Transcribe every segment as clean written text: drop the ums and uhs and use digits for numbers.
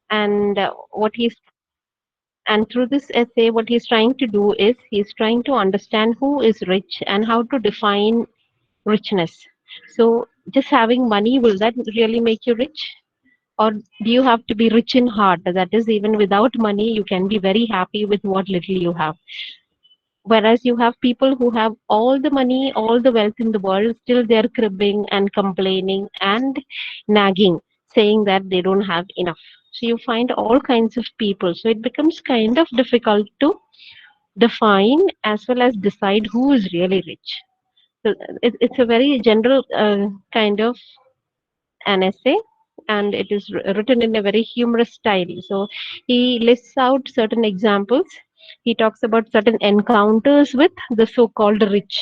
And what he's and through this essay, what he's trying to do is he's trying to understand who is rich and how to define richness. So, just having money, will that really make you rich? Or do you have to be rich in heart? That is, even without money, you can be very happy with what little you have. Whereas you have people who have all the money, all the wealth in the world, still they're cribbing and complaining and nagging, saying that they don't have enough. So you find all kinds of people. So it becomes kind of difficult to define as well as decide who is really rich. So it's a very general kind of an essay, and it is written in a very humorous style. So he lists out certain examples. He talks about certain encounters with the so-called rich,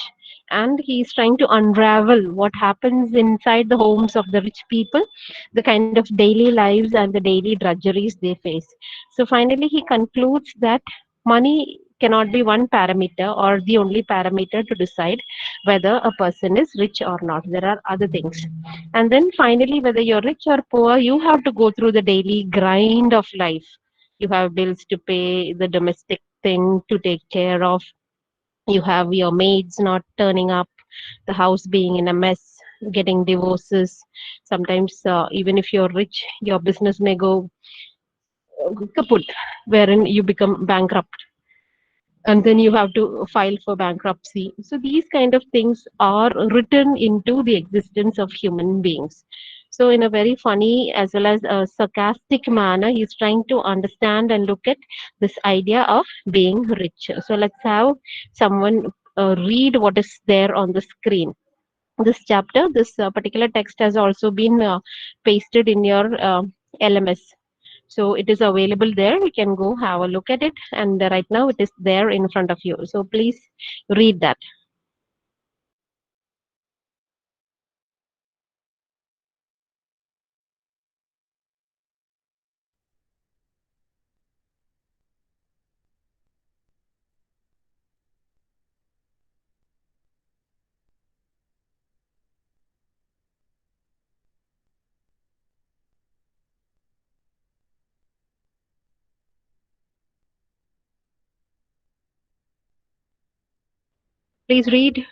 and he's trying to unravel what happens inside the homes of the rich people, the kind of daily lives and the daily drudgeries they face. So finally, he concludes that money cannot be one parameter or the only parameter to decide whether a person is rich or not. There are other things. And then finally, whether you're rich or poor, you have to go through the daily grind of life. You have bills to pay, the domestic thing to take care of. You have your maids not turning up, the house being in a mess, getting divorces. Sometimes, even if you're rich, your business may go kaput, wherein you become bankrupt, and then you have to file for bankruptcy. So these kind of things are written into the existence of human beings. So in a very funny as well as a sarcastic manner, he's trying to understand and look at this idea of being rich. So let's have someone read what is there on the screen. This chapter, this particular text has also been pasted in your LMS. So it is available there. You can go have a look at it. And right now it is there in front of you. So please read that. Please read.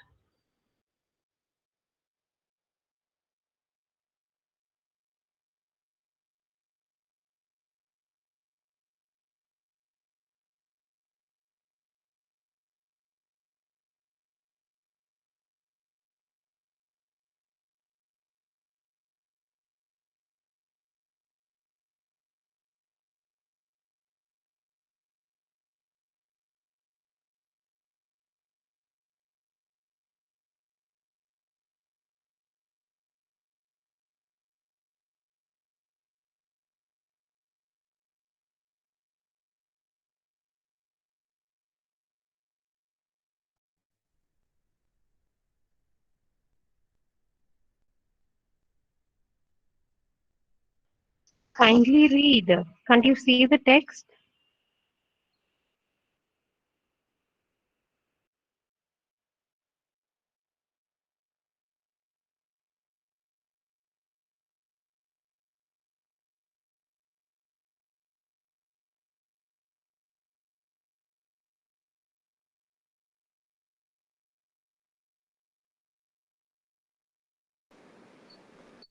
Kindly read. Can't you see the text?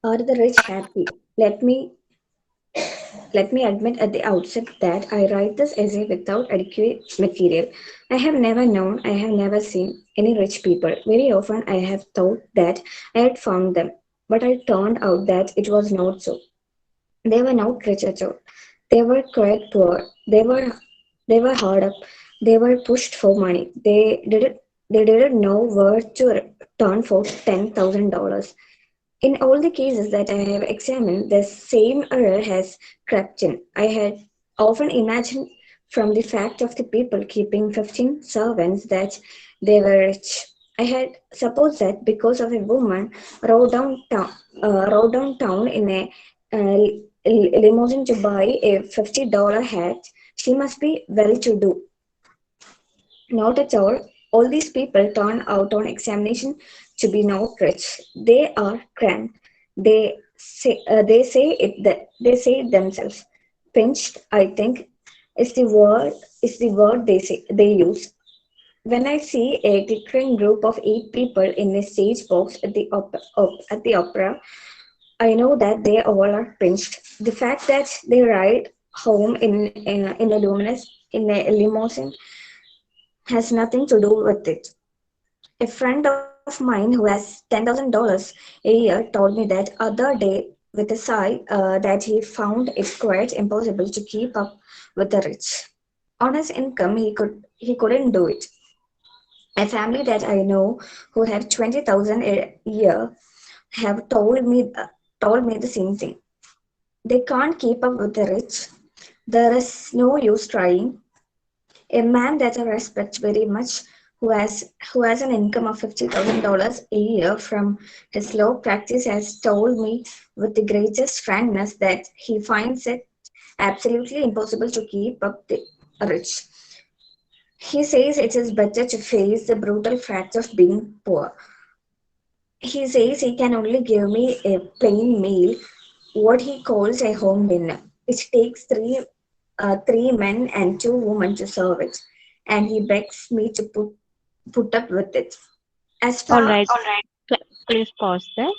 Are the rich happy? Let me admit at the outset that I write this essay without adequate material. I have never known, I have never seen any rich people. Very often I have thought that I had found them, but it turned out that it was not so. They were not rich at all. They were quite poor. They were hard up. They were pushed for money. They didn't know where to turn for $10,000. In all the cases that I have examined, the same error has crept in. I had often imagined from the fact of the people keeping 15 servants that they were rich. I had supposed that because of a woman rode downtown in a limousine to buy a $50 hat, she must be well to do. Not at all. All these people turn out on examination to be not rich. They are cramped. They say it themselves. Pinched, I think, is the word they use. When I see a glittering group of 8 people in a stage box at the opera, I know that they all are pinched. The fact that they ride home in a limousine has nothing to do with it. A friend of mine who has $10,000 a year told me that other day with a sigh that he found it quite impossible to keep up with the rich. On his income, he couldn't do it. A family that I know who have 20,000 a year have told me the same thing. They can't keep up with the rich. There is no use trying. A man that I respect very much, who has an income of $50,000 a year from his law practice, has told me with the greatest frankness that he finds it absolutely impossible to keep up the rich. He says it is better to face the brutal fact of being poor. He says he can only give me a plain meal, what he calls a home dinner. It takes three men and 2 women to serve it, and he begs me to put up with it. As All far right. Please pause there.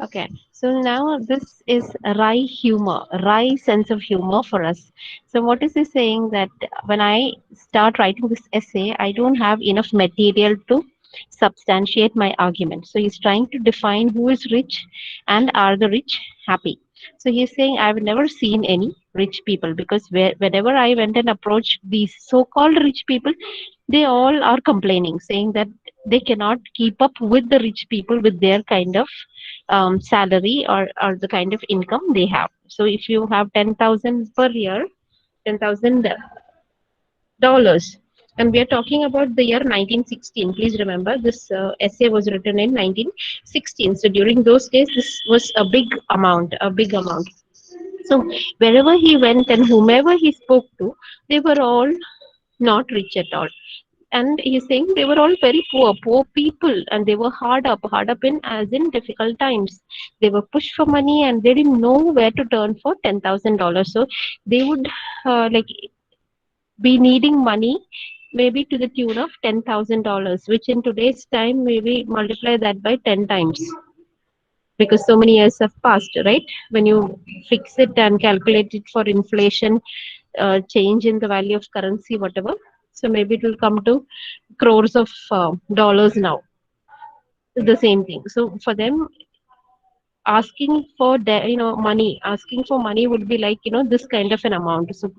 Okay. So now this is wry humor, wry sense of humor for us. So what is he saying that when I start writing this essay, I don't have enough material to substantiate my argument. So he's trying to define who is rich and are the rich happy. So he's saying I've never seen any rich people because whenever I went and approached these so-called rich people, they all are complaining, saying that they cannot keep up with the rich people with their kind of salary or the kind of income they have. So if you have 10,000 per year, $10,000, and we are talking about the year 1916. Please remember, this essay was written in 1916. So during those days, this was a big amount, a big amount. So wherever he went and whomever he spoke to, they were all not rich at all, and he's saying they were all very poor people, and they were hard up in as in difficult times. They were pushed for money and they didn't know where to turn for $10,000. So they would like be needing money maybe to the tune of $10,000, which in today's time maybe multiply that by 10 times, because so many years have passed, right? When you fix it and calculate it for inflation, change in the value of currency, whatever, so maybe it will come to crores of dollars now. The same thing. So for them, asking for money, asking for money would be like this kind of an amount. So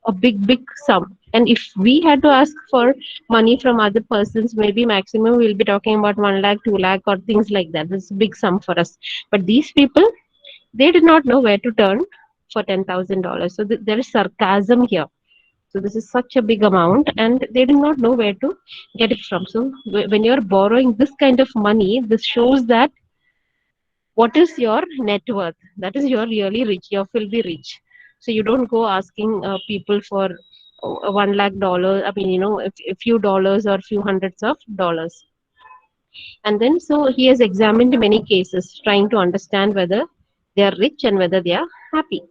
a big sum. And if we had to ask for money from other persons, maybe maximum we'll be talking about 1 lakh, 2 lakh, or things like that. This is a big sum for us. But these people, they did not know where to turn for $10,000. So there is sarcasm here. So this is such a big amount, and they did not know where to get it from. So when you're borrowing this kind of money, this shows that what is your net worth. That is, you're really rich. You're filthy rich. So you don't go asking people for 1 lakh dollar. I mean, a few dollars or few hundreds of dollars. And then, so he has examined many cases, trying to understand whether they are rich and whether they are happy.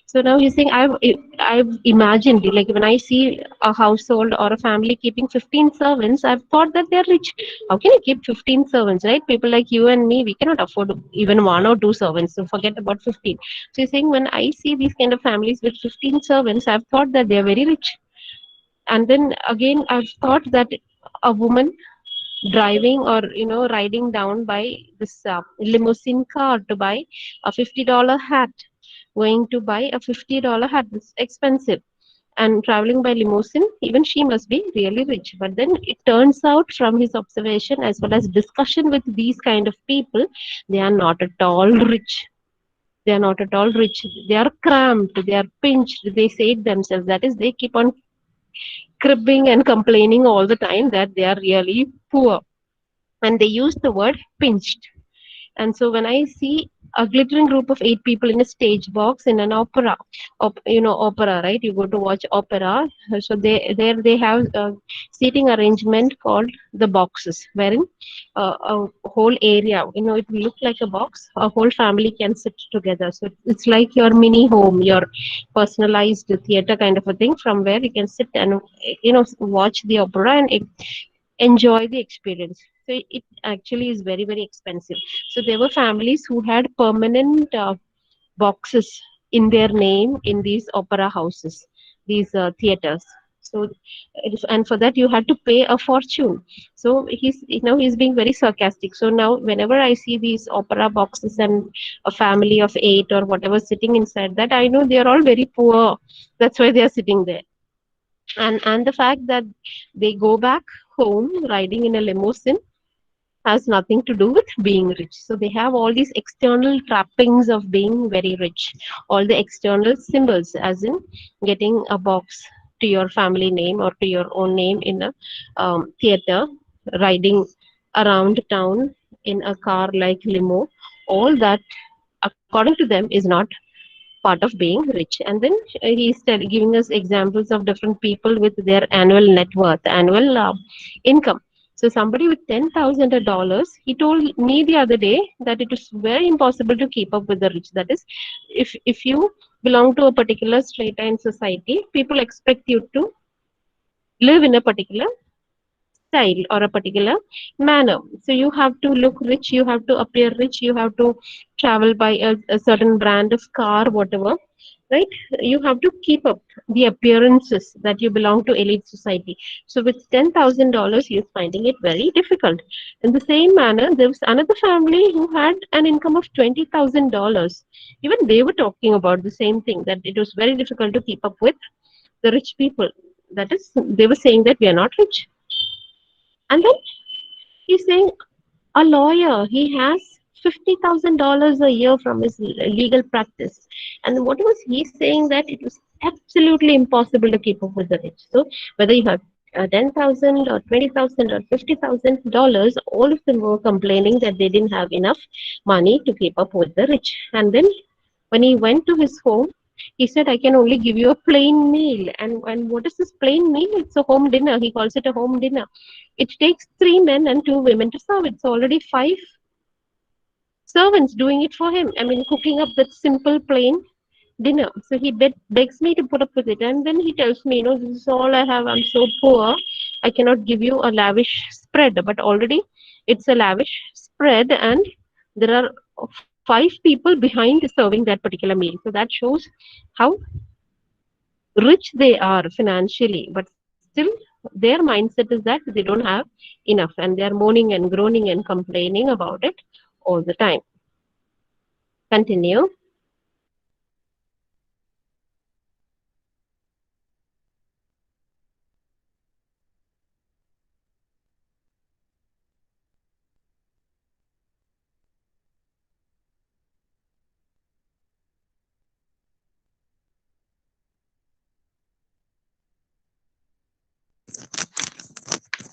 So now he's saying, I've imagined, like when I see a household or a family keeping 15 servants, I've thought that they're rich. How can you keep 15 servants, right? People like you and me, we cannot afford even 1 or 2 servants. So forget about 15. So he's saying, when I see these kind of families with 15 servants, I've thought that they're very rich. And then again, I've thought that a woman driving or riding down by this limousine car to buy a $50 hat, going to buy a $50 hat, it's expensive, and traveling by limousine, even she must be really rich. But then it turns out from his observation as well as discussion with these kind of people, they are not at all rich. They are not at all rich. They are cramped, they are pinched, they say it themselves. That is, they keep on cribbing and complaining all the time that they are really poor, and they use the word pinched. And so when I see a glittering group of 8 people in a stage box in an opera. Opera, right? You go to watch opera. So they have a seating arrangement called the boxes, wherein a whole area, it will look like a box. A whole family can sit together. So it's like your mini home, your personalized theater kind of a thing, from where you can sit and watch the opera and enjoy the experience. So it actually is very, very expensive. So there were families who had permanent boxes in their name in these opera houses, these theaters. So and for that you had to pay a fortune. So he's being very sarcastic. So now whenever I see these opera boxes and a family of 8 or whatever sitting inside that, I know they are all very poor. That's why they are sitting there. And the fact that they go back home riding in a limousine has nothing to do with being rich. So they have all these external trappings of being very rich, all the external symbols, as in getting a box to your family name or to your own name in a theater, riding around town in a car like limo. All that, according to them, is not part of being rich. And then giving us examples of different people with their annual net worth, annual income. So somebody with $10,000, he told me the other day that it is very impossible to keep up with the rich. That is, if you belong to a particular strata in society, people expect you to live in a particular style or a particular manner. So you have to look rich, you have to appear rich, you have to travel by a certain brand of car, whatever, right? You have to keep up the appearances that you belong to elite society. So with $10,000, he's finding it very difficult. In the same manner, there was another family who had an income of $20,000. Even they were talking about the same thing, that it was very difficult to keep up with the rich people. That is, they were saying that we are not rich. And then he's saying a lawyer, he has $50,000 a year from his legal practice. And what was he saying? That it was absolutely impossible to keep up with the rich. So whether you have 10,000 or 20,000 or $50,000, all of them were complaining that they didn't have enough money to keep up with the rich. And then when he went to his home, he said, I can only give you a plain meal. And what is this plain meal? It's a home dinner. He calls it a home dinner. It takes 3 men and 2 women to serve it. So already 5 servants doing it for him. I mean, cooking up that simple, plain dinner. So he begs me to put up with it. And then he tells me, this is all I have. I'm so poor. I cannot give you a lavish spread. But already it's a lavish spread. And there are 5 people behind serving that particular meal. So that shows how rich they are financially. But still, their mindset is that they don't have enough. And they are moaning and groaning and complaining about it all the time. Continue.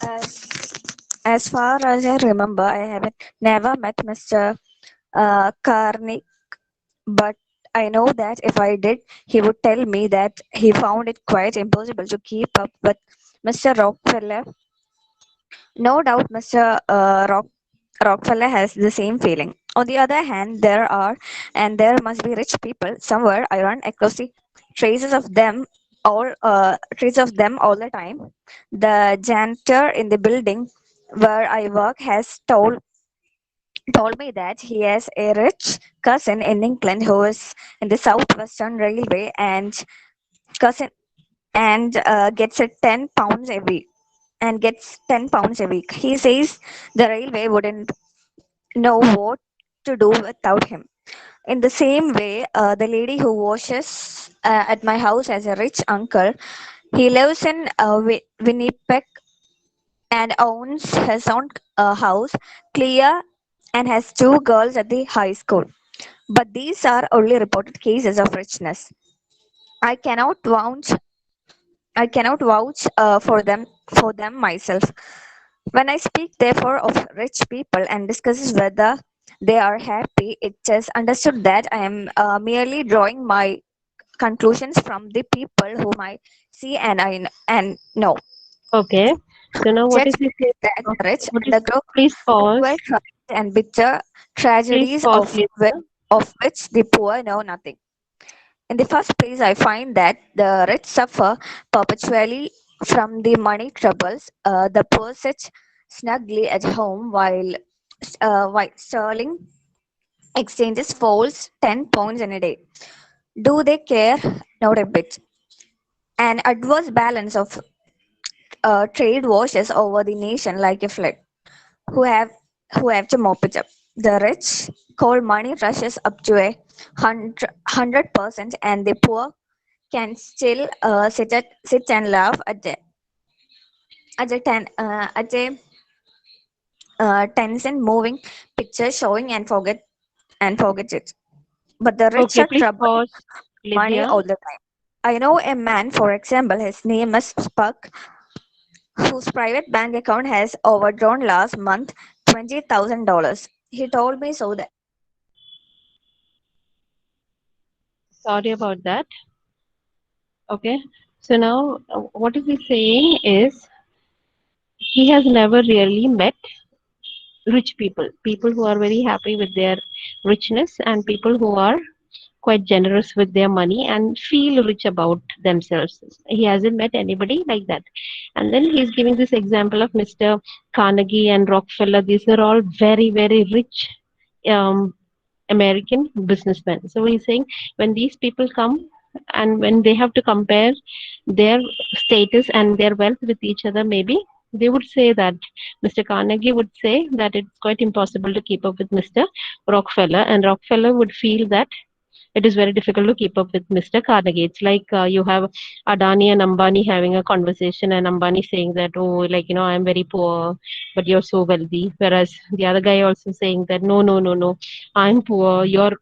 As, as far as I remember, I haven't never met Mr. Karnik, but I know that if I did, he would tell me that he found it quite impossible to keep up with Mr. Rockefeller. No doubt, Mr. Rockefeller has the same feeling. On the other hand, there must be rich people somewhere. I run across the traces of them all the time. The janitor in the building where I work has told me that he has a rich cousin in England who is in the Southwestern Railway and cousin and gets a 10 pounds a week and gets 10 pounds a week. He says the railway wouldn't know what to do without him. In the same way, the lady who washes at my house has a rich uncle. He lives in Winnipeg and owns his own house, Clear, and has 2 girls at the high school. But these are only reported cases of richness. I cannot vouch. I cannot vouch for them myself. When I speak, therefore, of rich people and discusses whether they are happy. It just understood that I am merely drawing my conclusions from the people whom I see and and know. Okay. So now what Judge is he saying? that Okay. the rich What is, undergo please pause. cruel trials and bitter Please tragedies pause, Lisa. of which the poor know nothing. In the first place, I find that the rich suffer perpetually from the money troubles. The poor sit snugly at home while sterling exchanges falls 10 pounds in a day. Do they care? Not a bit. An adverse balance of trade washes over the nation like a flood. Who have who have to mop it up? The rich cold money rushes up to a 100%, and the poor can still sit and laugh at a Tencent moving picture showing and forget it. But the rich Okay, are please troubled pause, money Lydia. all the time. I know a man, for example, his name is Spuck, whose private bank account has overdrawn last month $20,000. He told me so that Sorry about that. Okay. So now what is he saying is he has never really met rich people, people who are very happy with their richness and people who are quite generous with their money and feel rich about themselves. He hasn't met anybody like that. And then he's giving this example of Mr. Carnegie and Rockefeller. These are all very, very rich um, American businessmen. So he's saying when these people come and when they have to compare their status and their wealth with each other, maybe they would say that Mr. Carnegie would say that it's quite impossible to keep up with Mr. Rockefeller, and Rockefeller would feel that it is very difficult to keep up with Mr. Carnegie. It's like you have Adani and Ambani having a conversation, and Ambani saying that, oh, like, I'm very poor, but you're so wealthy. Whereas the other guy also saying that, no, no, no, no, I'm poor, you're,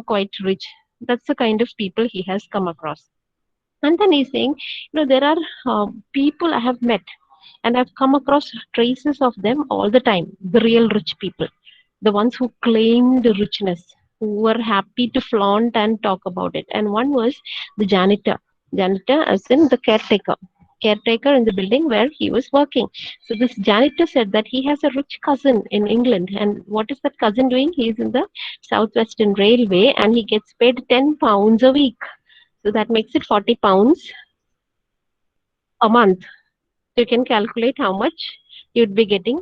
quite rich. That's the kind of people he has come across. And then he's saying, there are people I have met and I've come across traces of them all the time, the real rich people, the ones who claimed richness, who were happy to flaunt and talk about it. And one was the janitor as in the caretaker in the building where he was working. So this janitor said that he has a rich cousin in England. And what is that cousin doing? He's in the Southwestern Railway and he gets paid £10 a week. So that makes it £40 a month. So you can calculate how much you'd be getting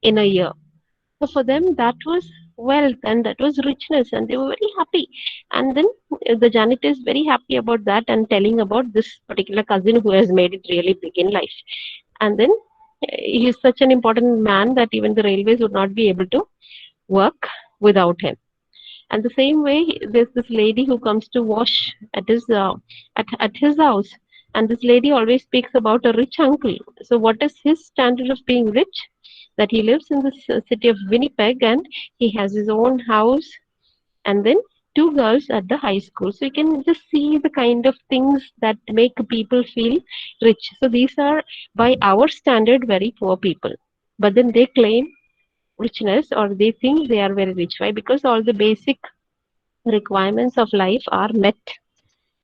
in a year. So for them, that was wealth and that was richness, and they were very happy. And then the janitor is very happy about that and telling about this particular cousin who has made it really big in life. And then he is such an important man that even the railways would not be able to work without him. And the same way, there's this lady who comes to wash at his house, and this lady always speaks about a rich uncle. So, what is his standard of being rich? That he lives in the city of Winnipeg, and he has his own house, and then two girls at the high school. So you can just see the kind of things that make people feel rich. So these are, by our standard, very poor people, but then they claim richness or they think they are very rich. Why? Because all the basic requirements of life are met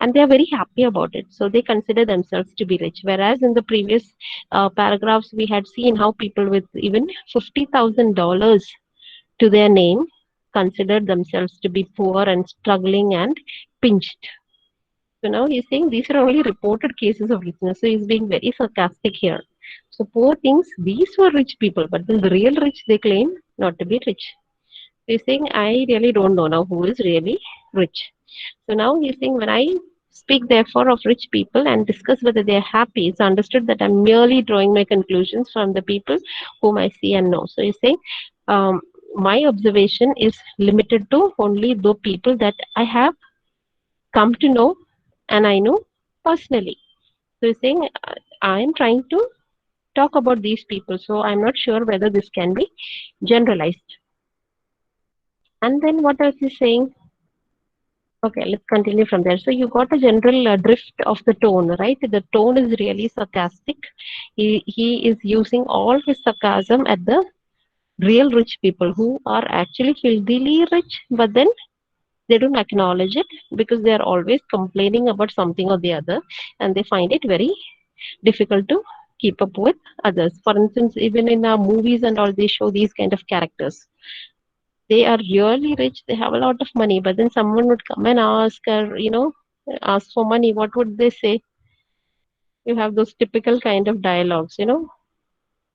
and they are very happy about it, so they consider themselves to be rich. Whereas in the previous paragraphs we had seen how people with even $50,000 to their name considered themselves to be poor and struggling and pinched. So now he's saying these are only reported cases of richness, so he's being very sarcastic here. So poor things, these were rich people, but then the real rich they claim not to be rich. He's saying, I really don't know now who is really rich. So now he's saying, when I speak therefore of rich people and discuss whether they are happy, it's understood that I'm merely drawing my conclusions from the people whom I see and know. So he's saying, um, my observation is limited to only the people that I have come to know and I know personally. So he's saying, I'm trying to talk about these people. So I'm not sure whether this can be generalized. And then what else is saying? Okay, let's continue from there. So you got a general drift of the tone, right? The tone is really sarcastic. He is using all his sarcasm at the real rich people who are actually filthily rich, but then they don't acknowledge it because they are always complaining about something or the other, and they find it very difficult to keep up with others. For instance, even in movies and all, they show these kind of characters. They are really rich, they have a lot of money, but then someone would come and ask, or ask for money. What would they say? You have those typical kind of dialogues,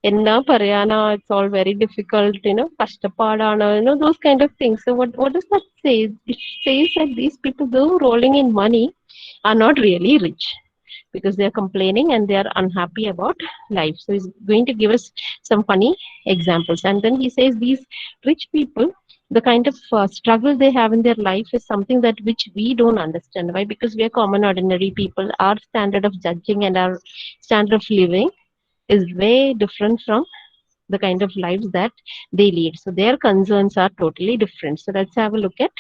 Enna Paryana, it's all very difficult, Kashtapadana, those kind of things. So what does that say? It says that these people, though rolling in money, are not really rich because they are complaining and they are unhappy about life. So he's going to give us some funny examples. And then he says these rich people, the kind of struggle they have in their life is something that which we don't understand. Why? Because we are common ordinary people. Our standard of judging and our standard of living is way different from the kind of lives that they lead. So their concerns are totally different. So let's have a look at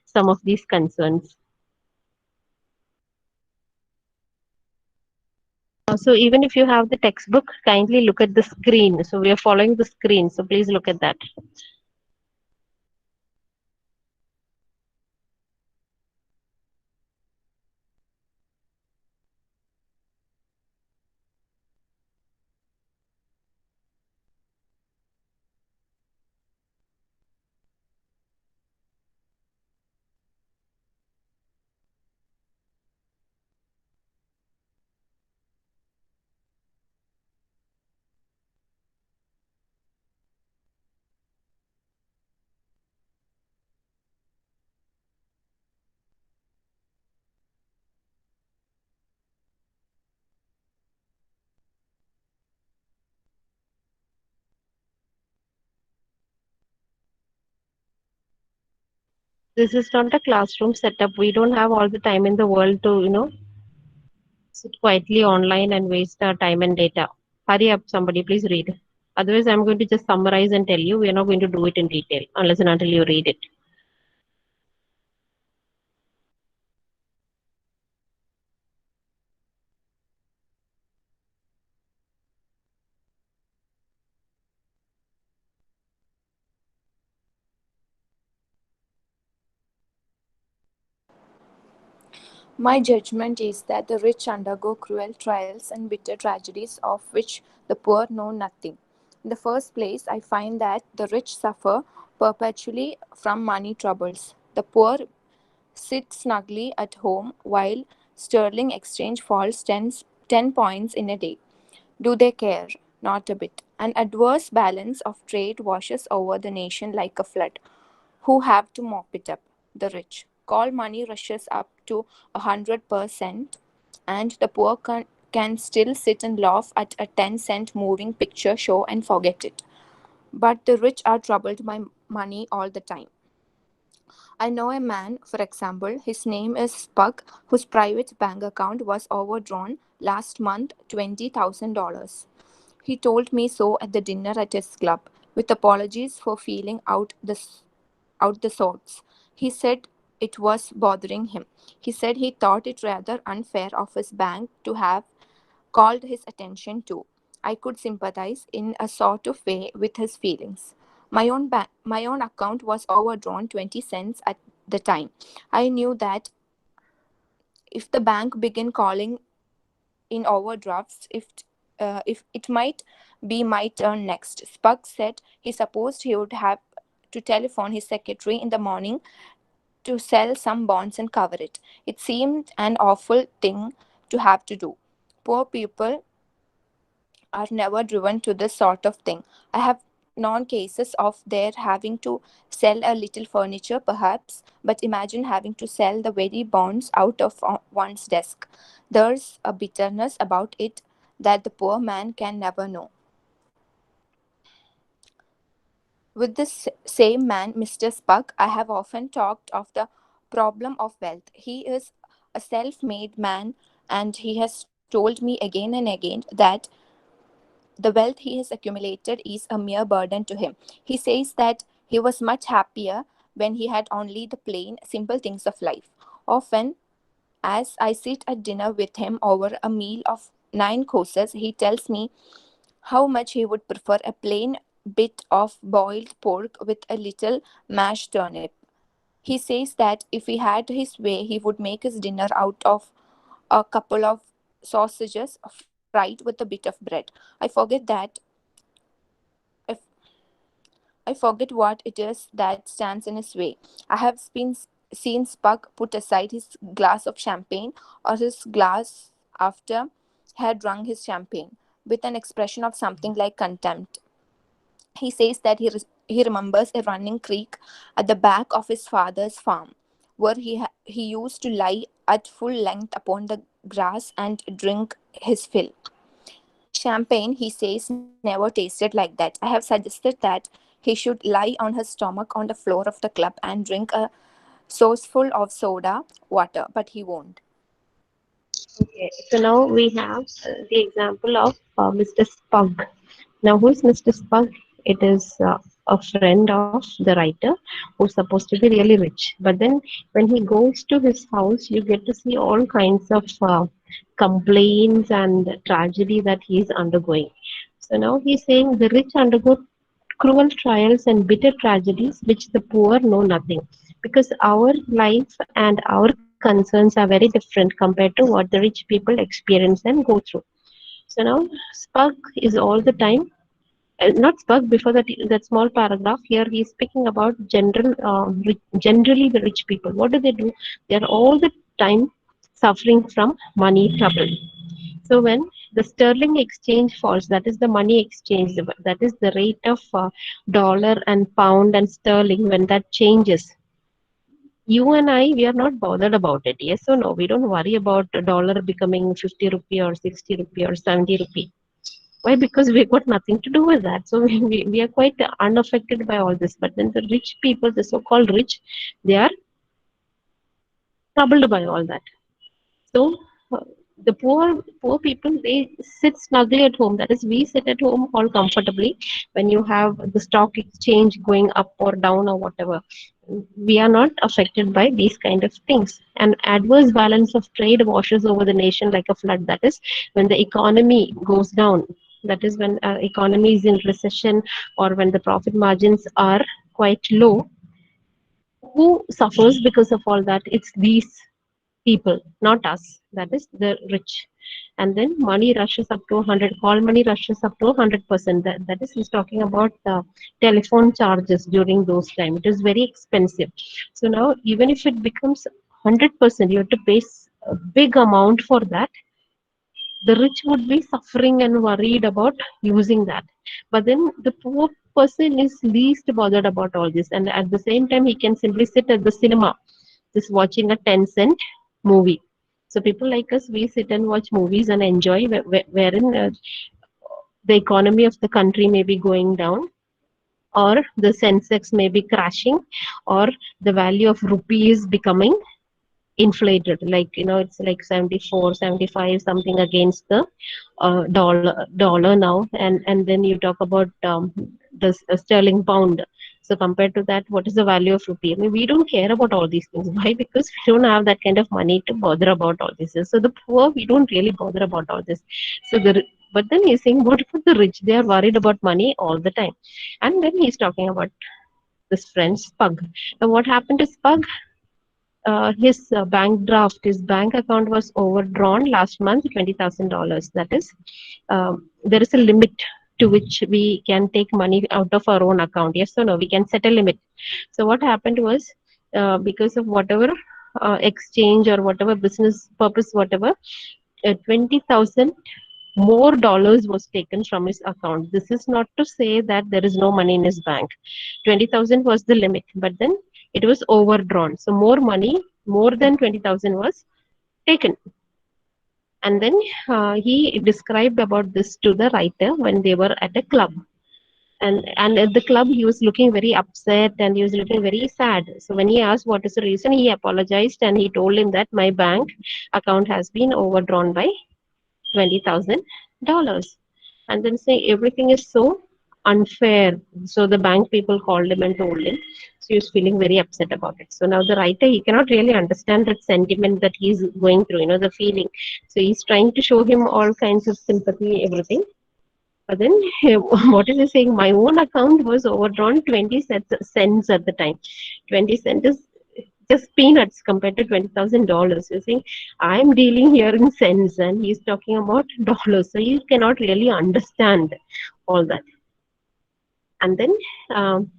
some of these concerns. So even if you have the textbook, kindly look at the screen. So we are following the screen. So please look at that. This is not a classroom setup. We don't have all the time in the world to, sit quietly online and waste our time and data. Hurry up, somebody, please read. Otherwise, I'm going to just summarize and tell you. We are not going to do it in detail unless and until you read it. My judgment is that the rich undergo cruel trials and bitter tragedies of which the poor know nothing. In the first place, I find that the rich suffer perpetually from money troubles. The poor sit snugly at home while sterling exchange falls 10 points in a day. Do they care? Not a bit. An adverse balance of trade washes over the nation like a flood. Who have to mop it up? The rich. Call money rushes up to 100%, and the poor can still sit and laugh at a 10-cent moving picture show and forget it. But the rich are troubled by money all the time. I know a man, for example, his name is Spug, whose private bank account was overdrawn last month $20,000. He told me so at the dinner at his club, with apologies for feeling out the sorts. He said it was bothering him. He said he thought it rather unfair of his bank to have called his attention to. I could sympathize in a sort of way with his feelings. My own account was overdrawn 20 cents at the time. I knew that if the bank began calling in overdrafts, if it might be my turn next. Spug said he supposed he would have to telephone his secretary in the morning to sell some bonds and cover it. It seemed an awful thing to have to do. Poor people are never driven to this sort of thing. I have known cases of their having to sell a little furniture, perhaps, but imagine having to sell the very bonds out of one's desk. There's a bitterness about it that the poor man can never know. With this same man, Mr. Spuck, I have often talked of the problem of wealth. He is a self made man, and he has told me again and again that the wealth he has accumulated is a mere burden to him. He says that he was much happier when he had only the plain, simple things of life. Often, as I sit at dinner with him over a meal of 9 courses, he tells me how much he would prefer a plain bit of boiled pork with a little mashed turnip. He says that if he had his way, he would make his dinner out of a couple of sausages fried with a bit of bread. I forget that I I forget what it is that stands in his way. I have seen Spug put aside his glass of champagne or his glass after he had drunk his champagne with an expression of something like contempt. He says that he remembers a running creek at the back of his father's farm where he used to lie at full length upon the grass and drink his fill. Champagne, he says, never tasted like that. I have suggested that he should lie on his stomach on the floor of the club and drink a saucerful of soda water, but he won't. Okay, so now we have the example of Mr. Spug. Now, who is Mr. Spug? It is a friend of the writer who's supposed to be really rich. But then, when he goes to his house, you get to see all kinds of complaints and tragedy that he is undergoing. So now he's saying the rich undergo cruel trials and bitter tragedies which the poor know nothing, because our life and our concerns are very different compared to what the rich people experience and go through. So now Spug is all the time, not Spug, before that small paragraph here he is speaking about generally the rich people. What do? They are all the time suffering from money trouble. So when the sterling exchange falls, that is the money exchange, that is the rate of dollar and pound and sterling, when that changes, you and I, we are not bothered about it. Yes or no? We don't worry about a dollar becoming 50 rupee or 60 rupee or 70 rupee. Why? Because we got nothing to do with that. So we are quite unaffected by all this. But then the rich people, the so-called rich, they are troubled by all that. So uh, the poor people, they sit snugly at home. That is, we sit at home all comfortably. When you have the stock exchange going up or down or whatever, we are not affected by these kind of things. An adverse balance of trade washes over the nation like a flood. That is, when the economy goes down. That is when economy is in recession, or when the profit margins are quite low. Who suffers because of all that? It's these people, not us. That is the rich. And then money rushes up to 100. Call money rushes up to 100%. That is, he's talking about telephone charges during those time. It is very expensive. So now, even if it becomes 100%, you have to pay a big amount for that. The rich would be suffering and worried about using that. But then the poor person is least bothered about all this. And at the same time, he can simply sit at the cinema just watching a 10-cent movie. So people like us, we sit and watch movies and enjoy, wherein the economy of the country may be going down, or the Sensex may be crashing, or the value of rupee is becoming inflated, like it's like 74, 75 something against the dollar now. And then you talk about the sterling pound. So compared to that, what is the value of rupee? I mean, we don't care about all these things. Why? Because we don't have that kind of money to bother about all this. So the poor, we don't really bother about all this. So but then he's saying, what for the rich? They are worried about money all the time. And then he's talking about this friend Spug. Now what happened to Spug? His bank draft, his bank account was overdrawn last month, $20,000. That is, there is a limit to which we can take money out of our own account. Yes or no? We can set a limit. So what happened was, because of whatever exchange or whatever business purpose, whatever, 20,000 more dollars was taken from his account. This is not to say that there is no money in his bank. 20,000 was the limit, but then it was overdrawn. So more money, more than 20,000 was taken. And then he described about this to the writer when they were at a club. And at the club, he was looking very upset and he was looking very sad. So when he asked what is the reason, he apologized and he told him that my bank account has been overdrawn by $20,000. And then say everything is so unfair. So the bank people called him and told him. So he was feeling very upset about it. So now the writer, he cannot really understand that sentiment that he's going through, the feeling. So he's trying to show him all kinds of sympathy, everything. But then, what is he saying? My own account was overdrawn 20 cents at the time. 20 cents is just peanuts compared to $20,000. You see, I'm dealing here in cents and he's talking about dollars. So you cannot really understand all that. And um,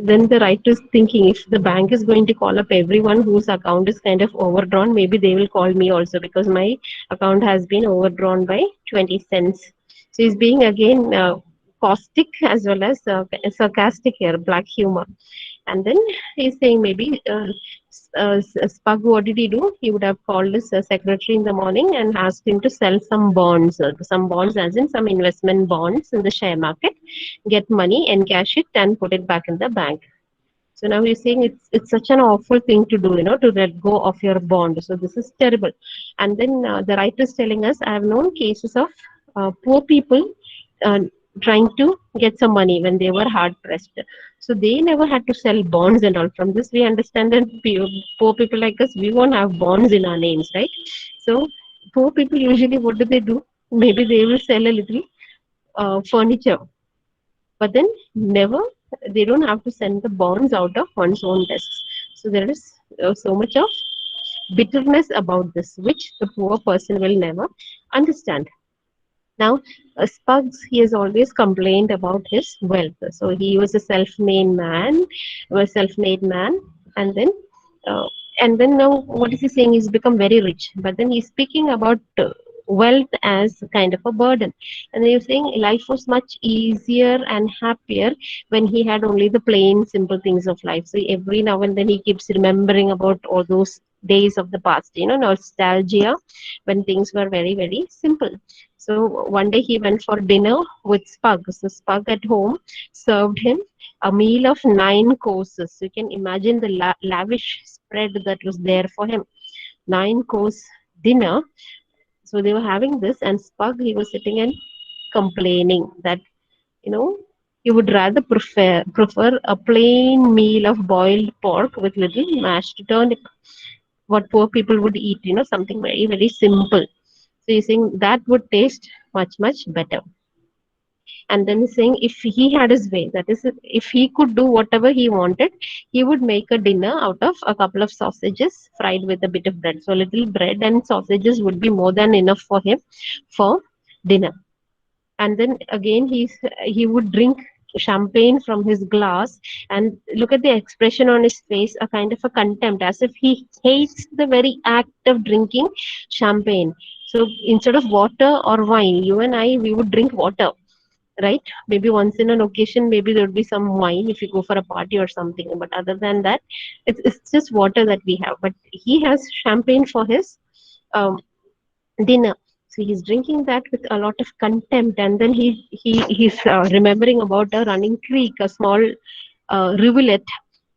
then the writer is thinking, if the bank is going to call up everyone whose account is kind of overdrawn, maybe they will call me also because my account has been overdrawn by 20 cents. So he's being again caustic as well as sarcastic here, black humor. And then he's saying maybe Spug, what did he do? He would have called his secretary in the morning and asked him to sell some bonds as in some investment bonds in the share market, get money, encash it, and put it back in the bank. So now he's saying it's such an awful thing to do, to let go of your bond. So this is terrible. And then the writer is telling us, I have known cases of poor people uh, trying to get some money when they were hard pressed. So they never had to sell bonds and all. From this, we understand that poor people like us, we won't have bonds in our names, right? So poor people usually, what do? Maybe they will sell a little furniture, but then never, they don't have to send the bonds out of one's own desks. So there is so much of bitterness about this, which the poor person will never understand. Now, Spugs, he has always complained about his wealth. So he was a self-made man, and then, uh, now what is he saying? He's become very rich, but then he's speaking about wealth as kind of a burden, and he's saying life was much easier and happier when he had only the plain, simple things of life. So every now and then he keeps remembering about all those days of the past, nostalgia when things were very, very simple. So one day he went for dinner with Spug. So Spug at home served him a meal of 9 courses. So you can imagine the lavish spread that was there for him. 9 course dinner. So they were having this, and Spug, he was sitting and complaining that you know he would rather prefer a plain meal of boiled pork with little mashed turnip. What poor people would eat, something very, very simple. So he's saying that would taste much, much better. And then he's saying if he had his way, that is, if he could do whatever he wanted, he would make a dinner out of a couple of sausages fried with a bit of bread. So little bread and sausages would be more than enough for him for dinner. And then again he would drink champagne from his glass, and look at the expression on his face, a kind of a contempt, as if he hates the very act of drinking champagne. So instead of water or wine, you and I, we would drink water, right? Maybe once in an occasion, maybe there would be some wine if you go for a party or something, but other than that, it's just water that we have. But he has champagne for his um, dinner. So he's drinking that with a lot of contempt, and then he's remembering about a running creek, a small rivulet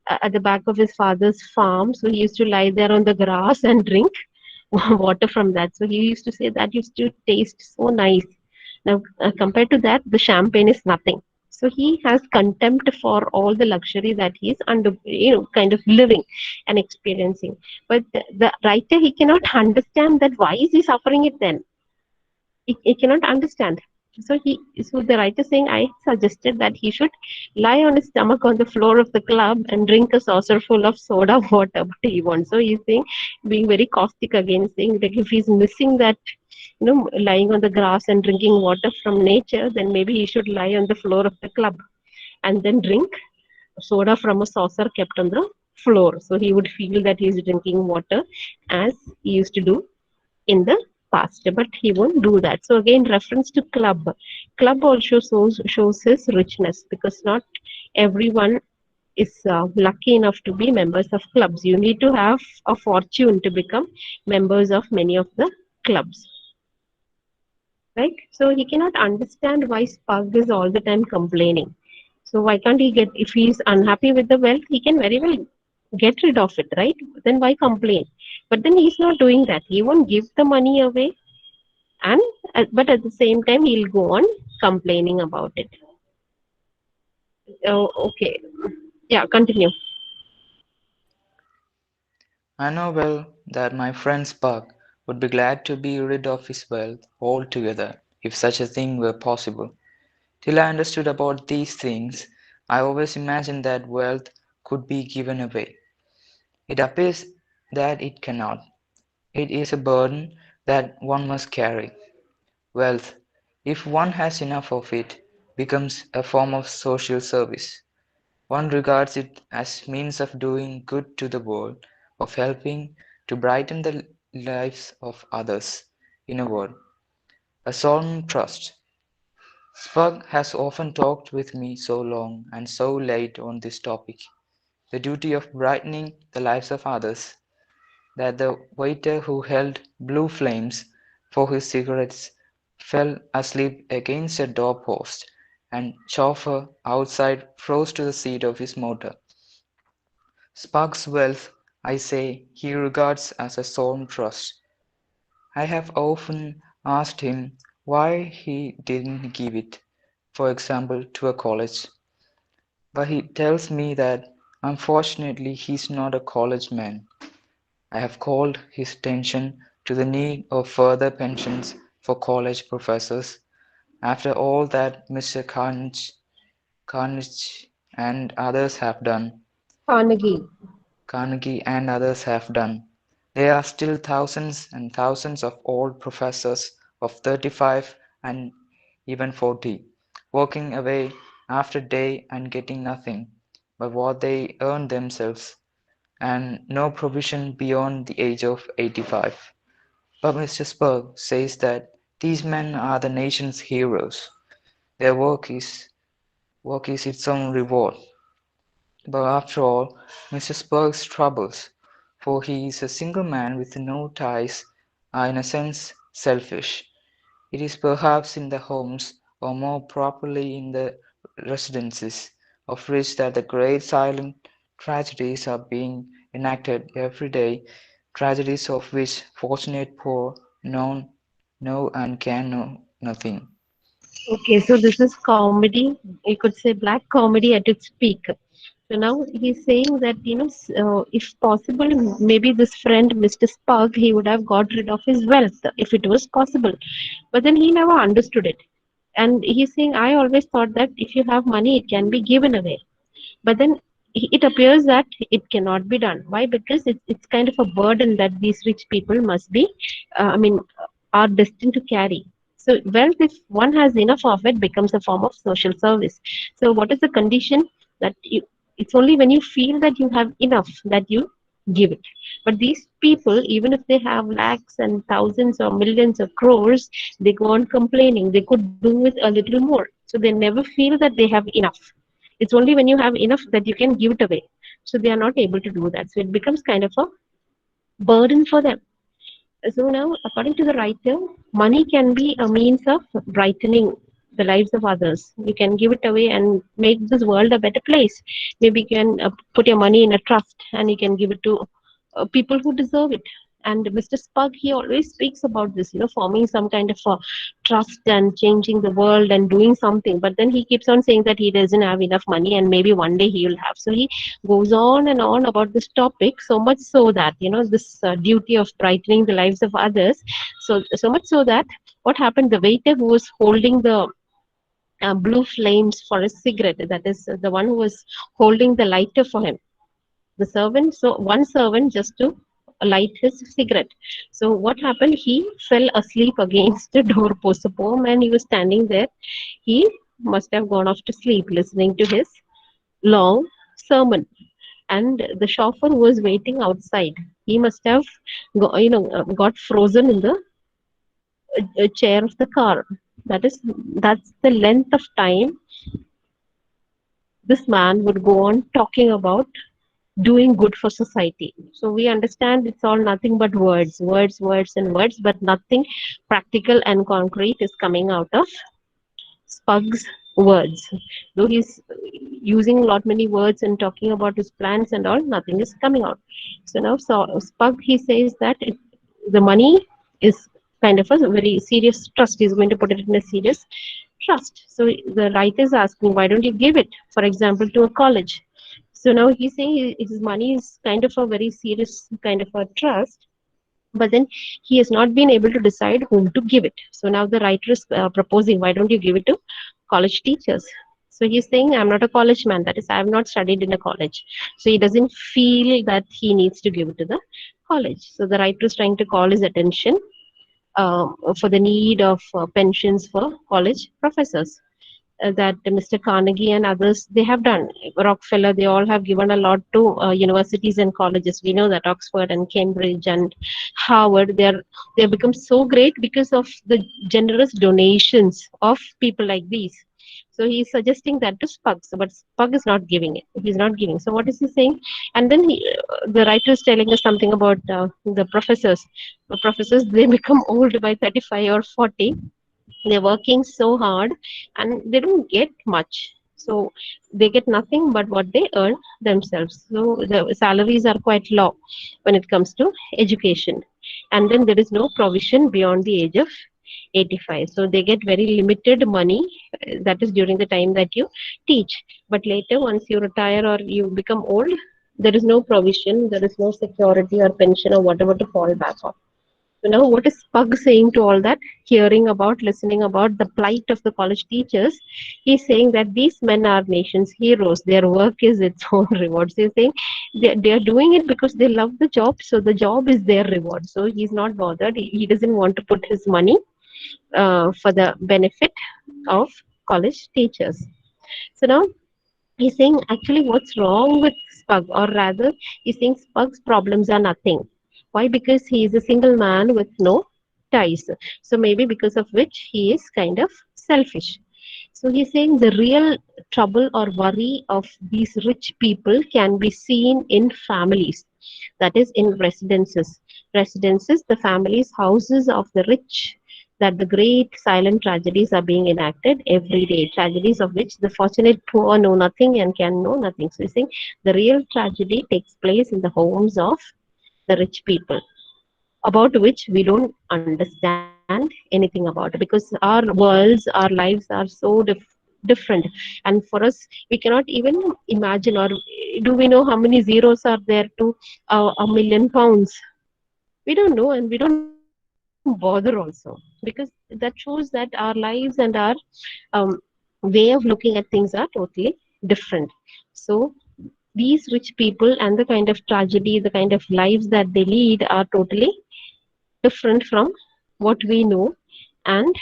at the back of his father's farm. So he used to lie there on the grass and drink water from that. So he used to say that used to taste so nice. Now, compared to that, the champagne is nothing. So he has contempt for all the luxury that he's kind of living and experiencing. But the writer, he cannot understand that why is he suffering it then? He cannot understand. So the writer saying, I suggested that he should lie on his stomach on the floor of the club and drink a saucer full of soda water, but he won't. So he's saying, being very caustic again, saying that if he's missing that, lying on the grass and drinking water from nature, then maybe he should lie on the floor of the club and then drink soda from a saucer kept on the floor. So he would feel that he's drinking water as he used to do in the past, but he won't do that. So again, reference to club. Club also shows his richness, because not everyone is lucky enough to be members of clubs. You need to have a fortune to become members of many of the clubs, right? So he cannot understand why Spug is all the time complaining. So why can't he get, if he's unhappy with the wealth, he can very well get rid of it, right? Then why complain? But then he's not doing that. He won't give the money away, and but at the same time he'll go on complaining about it. Oh, okay. Yeah, continue. I know well that my friend Spark would be glad to be rid of his wealth altogether. if such a thing were possible. Till I understood about these things, I always imagined that wealth could be given away. It appears that it cannot. It is a burden that one must carry. Wealth, if one has enough of it, becomes a form of social service. One regards it as means of doing good to the world, of helping to brighten the lives of others. In a word, a solemn trust. Spug has often talked with me so long and so late on this topic, the duty of brightening the lives of others, that the waiter who held blue flames for his cigarettes fell asleep against a doorpost, and chauffeur outside froze to the seat of his motor. Spug's wealth, I say, he regards as a solemn trust. I have often asked him why he didn't give it, for example, to a college, but he tells me that unfortunately he's not a college man. I have called his attention to the need of further pensions for college professors. After all that Mr. Carnegie and others have done, Carnegie. Carnegie and others have done, there are still thousands and thousands of old professors of 35 and even 40, working away after day and getting nothing but what they earn themselves, and no provision beyond the age of 85. But Mr. Spurg says that these men are the nation's heroes. Their work is its own reward. But after all, Mr. Spurg's troubles, for he is a single man with no ties, are in a sense selfish. It is perhaps in the homes, or more properly in the residences, of which that the great silent tragedies are being enacted every day, tragedies of which fortunate poor know and can know nothing. Okay, so this is comedy. You could say black comedy at its peak. So now he's saying that, if possible, maybe this friend, Mr. Spark, he would have got rid of his wealth if it was possible. But then he never understood it. And he's saying, I always thought that if you have money, it can be given away. But then it appears that it cannot be done. Why? Because it's kind of a burden that these rich people must be, are destined to carry. So wealth, if one has enough of it, becomes a form of social service. So what is the condition? That it's only when you feel that you have enough that you give it. But these people, even if they have lakhs and thousands or millions or crores, they go on complaining. They could do with a little more. So they never feel that they have enough. It's only when you have enough that you can give it away. So they are not able to do that. So it becomes kind of a burden for them. So now, according to the writer, money can be a means of brightening the lives of others. You can give it away and make this world a better place. Maybe you can put your money in a trust and you can give it to people who deserve it. And Mr. Spug, he always speaks about this, forming some kind of a trust and changing the world and doing something. But then he keeps on saying that he doesn't have enough money and maybe one day he will have. So he goes on and on about this topic, so much so that, this duty of brightening the lives of others. So much so that what happened, the waiter who was holding the blue flames for a cigarette, that is the one who was holding the lighter for him, the servant, so one servant just to light his cigarette. So what happened, he fell asleep against the doorpost. The poor man, he was standing there, he must have gone off to sleep listening to his long sermon. And the chauffeur who was waiting outside, he must have got frozen in the chair of the car. That's the length of time this man would go on talking about doing good for society. So we understand it's all nothing but words, words, words, and words, but nothing practical and concrete is coming out of Spug's words. Though he's using a lot many words and talking about his plans and all, nothing is coming out. So now, Spug, he says that the money is kind of a very serious trust. He's going to put it in a serious trust. So the writer is asking, why don't you give it, for example, to a college? So now he's saying his money is kind of a very serious kind of a trust. but then he has not been able to decide whom to give it. So now the writer is proposing, why don't you give it to college teachers? So he's saying, I'm not a college man, that is, I have not studied in a college. So he doesn't feel that he needs to give it to the college. So the writer is trying to call his attention for the need of pensions for college professors that Mr. Carnegie and others they have done. Rockefeller, they all have given a lot to universities and colleges. We know that Oxford and Cambridge and Harvard, they have become so great because of the generous donations of people like these. So he's suggesting that to Spugs, but Spug is not giving it. He's not giving. So what is he saying? And then the writer is telling us something about the professors. The professors they become old by 35 or 40. They're working so hard and they don't get much. So they get nothing but what they earn themselves. So the salaries are quite low when it comes to education. And then there is no provision beyond the age of 85. So they get very limited money. That is during the time that you teach. But later, once you retire or you become old, there is no provision, there is no security or pension or whatever to fall back on. So now, what is Pug saying to all that? Hearing about, listening about the plight of the college teachers, he's saying that these men are nation's heroes. Their work is its own reward. So he's saying they are doing it because they love the job. So the job is their reward. So he's not bothered. He doesn't want to put his money for the benefit of college teachers. So now he's saying actually what's wrong with Spug, or rather, he's saying Spug's problems are nothing. Why? Because he is a single man with no ties. So maybe because of which he is kind of selfish. So he's saying the real trouble or worry of these rich people can be seen in families, that is, in residences. Residences, the families, houses of the rich, that the great silent tragedies are being enacted every day, tragedies of which the fortunate poor know nothing and can know nothing. So he's saying the real tragedy takes place in the homes of the rich people, about which we don't understand anything about it, because our worlds, our lives are so different. And for us, we cannot even imagine, or do we know how many zeros are there to £1 million? We don't know, and we don't bother also, because that shows that our lives and our um, way of looking at things are totally different. So these rich people and the kind of tragedy, the kind of lives that they lead are totally different from what we know and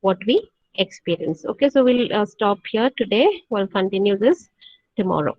what we experience. Okay, so we'll stop here today. We'll continue this tomorrow.